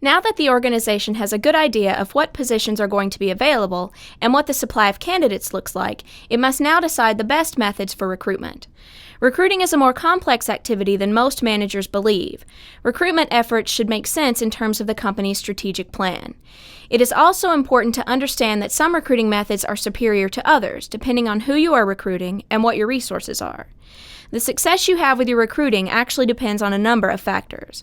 Now that the organization has a good idea of what positions are going to be available and what the supply of candidates looks like, it must now decide the best methods for recruitment. Recruiting is a more complex activity than most managers believe. Recruitment efforts should make sense in terms of the company's strategic plan. It is also important to understand that some recruiting methods are superior to others, depending on who you are recruiting and what your resources are. The success you have with your recruiting actually depends on a number of factors.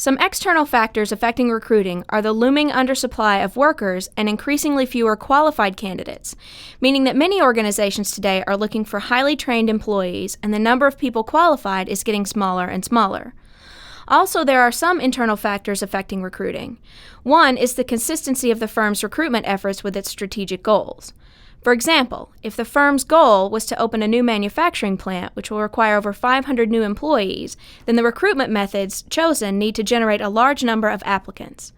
Some external factors affecting recruiting are the looming undersupply of workers and increasingly fewer qualified candidates, meaning that many organizations today are looking for highly trained employees and the number of people qualified is getting smaller and smaller. Also, there are some internal factors affecting recruiting. One is the consistency of the firm's recruitment efforts with its strategic goals. For example, if the firm's goal was to open a new manufacturing plant, which will require over 500 new employees, then the recruitment methods chosen need to generate a large number of applicants.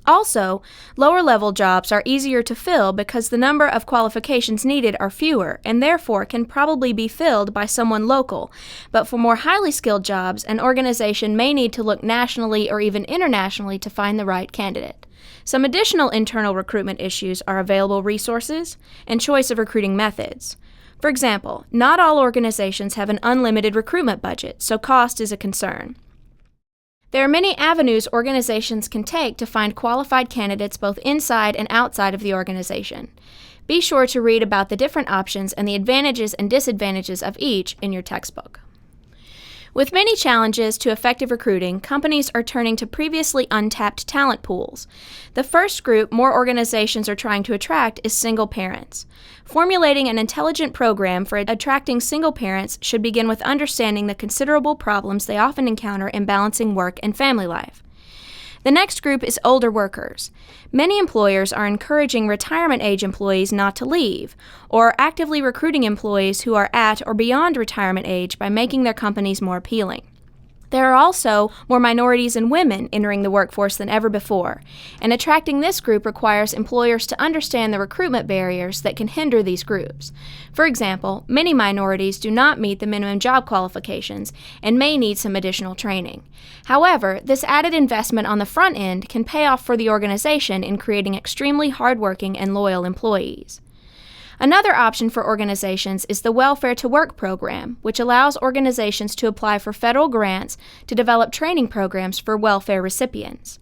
Also, lower-level jobs are easier to fill because the number of qualifications needed are fewer and therefore can probably be filled by someone local. But for more highly skilled jobs, an organization may need to look nationally or even internationally to find the right candidate. Some additional internal recruitment issues are available resources and choice of recruiting methods. For example, not all organizations have an unlimited recruitment budget, so cost is a concern. There are many avenues organizations can take to find qualified candidates both inside and outside of the organization. Be sure to read about the different options and the advantages and disadvantages of each in your textbook. With many challenges to effective recruiting, companies are turning to previously untapped talent pools. The first group more organizations are trying to attract is single parents. Formulating an intelligent program for attracting single parents should begin with understanding the considerable problems they often encounter in balancing work and family life. The next group is older workers. Many employers are encouraging retirement-age employees not to leave, or are actively recruiting employees who are at or beyond retirement age by making their companies more appealing. There are also more minorities and women entering the workforce than ever before, and attracting this group requires employers to understand the recruitment barriers that can hinder these groups. For example, many minorities do not meet the minimum job qualifications and may need some additional training. However, this added investment on the front end can pay off for the organization in creating extremely hardworking and loyal employees. Another option for organizations is the Welfare to Work program, which allows organizations to apply for federal grants to develop training programs for welfare recipients.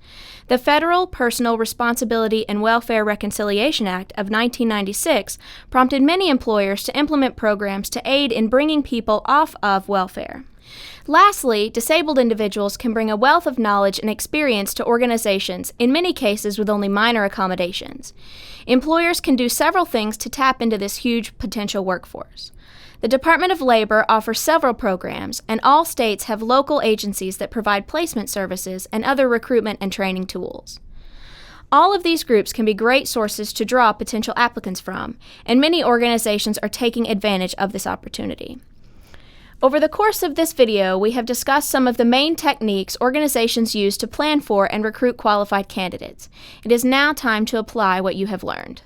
The Federal Personal Responsibility and Welfare Reconciliation Act of 1996 prompted many employers to implement programs to aid in bringing people off of welfare. Lastly, disabled individuals can bring a wealth of knowledge and experience to organizations, in many cases with only minor accommodations. Employers can do several things to tap into this huge potential workforce. The Department of Labor offers several programs, and all states have local agencies that provide placement services and other recruitment and training tools. All of these groups can be great sources to draw potential applicants from, and many organizations are taking advantage of this opportunity. Over the course of this video, we have discussed some of the main techniques organizations use to plan for and recruit qualified candidates. It is now time to apply what you have learned.